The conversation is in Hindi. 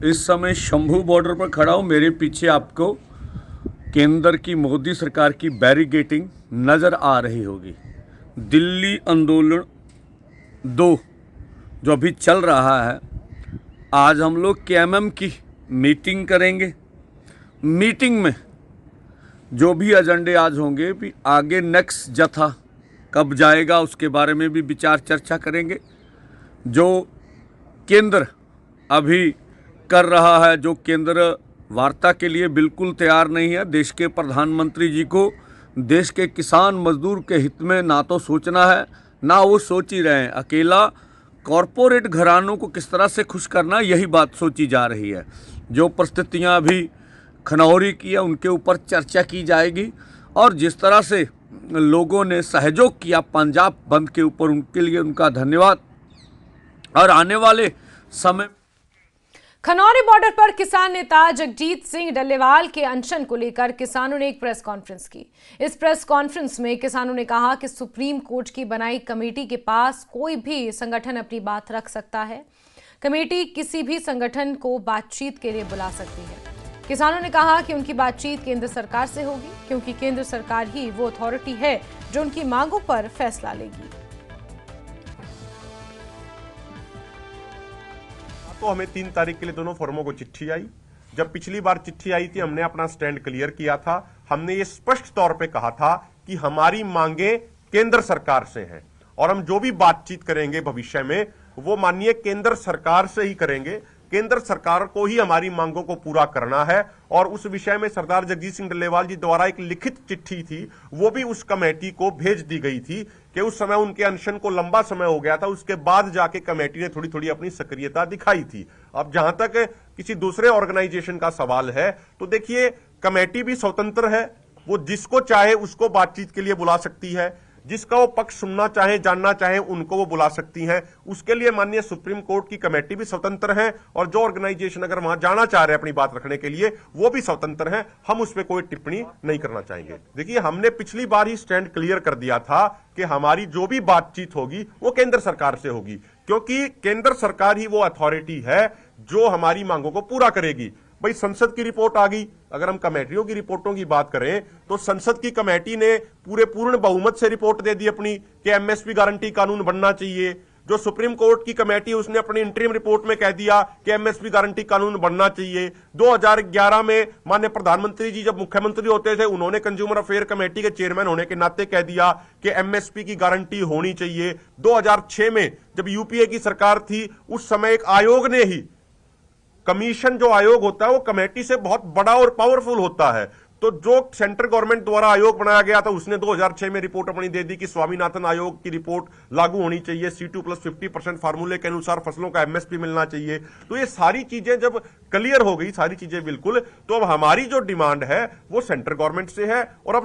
इस समय शंभू बॉर्डर पर खड़ा हूँ। मेरे पीछे आपको केंद्र की मोदी सरकार की बैरिकेडिंग नज़र आ रही होगी। दिल्ली आंदोलन 2 जो अभी चल रहा है, आज हम लोग केएमएम की मीटिंग करेंगे। मीटिंग में जो भी एजेंडे आज होंगे, भी आगे नेक्स्ट जत्था कब जाएगा उसके बारे में भी विचार चर्चा करेंगे। जो केंद्र अभी कर रहा है, जो केंद्र वार्ता के लिए बिल्कुल तैयार नहीं है। देश के प्रधानमंत्री जी को देश के किसान मजदूर के हित में ना तो सोचना है, ना वो सोच ही रहे हैं। अकेला कॉरपोरेट घरानों को किस तरह से खुश करना, यही बात सोची जा रही है। जो परिस्थितियां अभी खनौरी की है, उनके ऊपर चर्चा की जाएगी। और जिस तरह से लोगों ने सहयोग किया पंजाब बंद के ऊपर, उनके लिए उनका धन्यवाद। और आने वाले समय खनौरी बॉर्डर पर किसान नेता जगजीत सिंह डल्लेवाल के अनशन को लेकर किसानों ने एक प्रेस कॉन्फ्रेंस की। इस प्रेस कॉन्फ्रेंस में किसानों ने कहा कि सुप्रीम कोर्ट की बनाई कमेटी के पास कोई भी संगठन अपनी बात रख सकता है। कमेटी किसी भी संगठन को बातचीत के लिए बुला सकती है। किसानों ने कहा कि उनकी बातचीत केंद्र सरकार से होगी, क्योंकि केंद्र सरकार ही वो अथॉरिटी है जो उनकी मांगों पर फैसला लेगी। तो हमें 3 तारीख के लिए दोनों फर्मों को चिट्ठी आई। जब पिछली बार चिट्ठी आई थी, हमने अपना स्टैंड क्लियर किया था। हमने ये स्पष्ट तौर पे कहा था कि हमारी मांगे केंद्र सरकार से हैं और हम जो भी बातचीत करेंगे भविष्य में वो माननीय केंद्र सरकार से ही करेंगे। केंद्र सरकार को ही हमारी मांगों को पूरा करना है। और उस विषय में सरदार जगजीत सिंह डल्लेवाल जी द्वारा एक लिखित चिट्ठी थी, वो भी उस कमेटी को भेज दी गई थी कि उस समय उनके अनशन को लंबा समय हो गया था। उसके बाद जाके कमेटी ने थोड़ी थोड़ी अपनी सक्रियता दिखाई थी। अब जहां तक किसी दूसरे ऑर्गेनाइजेशन का सवाल है, तो देखिए कमेटी भी स्वतंत्र है। वो जिसको चाहे उसको बातचीत के लिए बुला सकती है, जिसका वो पक्ष सुनना चाहे, जानना चाहे, उनको वो बुला सकती हैं। उसके लिए माननीय सुप्रीम कोर्ट की कमेटी भी स्वतंत्र है और जो ऑर्गेनाइजेशन अगर वहां जाना चाह रहे हैं अपनी बात रखने के लिए, वो भी स्वतंत्र है। हम उस पर कोई टिप्पणी नहीं करना चाहेंगे। देखिए, हमने पिछली बार ही स्टैंड क्लियर कर दिया था कि हमारी जो भी बातचीत होगी वो केंद्र सरकार से होगी, क्योंकि केंद्र सरकार ही वो अथॉरिटी है जो हमारी मांगों को पूरा करेगी। भाई, संसद की रिपोर्ट आ गई। अगर हम कमेटियों की रिपोर्टों की बात करें तो संसद की कमेटी ने पूर्ण बहुमत से रिपोर्ट दे दी अपनी कि एमएसपी गारंटी कानून बनना चाहिए। जो सुप्रीम कोर्ट की कमेटी, उसने अपनी इंटरिम रिपोर्ट में कह दिया कि एमएसपी गारंटी कानून बनना चाहिए। 2011 में माननीय प्रधानमंत्री जी जब मुख्यमंत्री होते थे, उन्होंने कंज्यूमर अफेयर कमेटी के चेयरमैन होने के नाते कह दिया कि एमएसपी की गारंटी होनी चाहिए। 2006 में जब यूपीए की सरकार थी, उस समय एक आयोग ने ही, कमीशन जो आयोग होता है वो कमेटी से बहुत बड़ा और पावरफुल होता है, तो जो सेंट्रल गवर्नमेंट द्वारा आयोग बनाया गया था, उसने 2006 में रिपोर्ट अपनी दे दी कि स्वामीनाथन आयोग की रिपोर्ट लागू होनी चाहिए। C2+50% फार्मूले के अनुसार फसलों का एमएसपी मिलना चाहिए। तो ये सारी चीजें जब क्लियर हो गई, सारी चीजें बिल्कुल, तो अब हमारी जो डिमांड है वो सेंट्रल गवर्नमेंट से है। और अब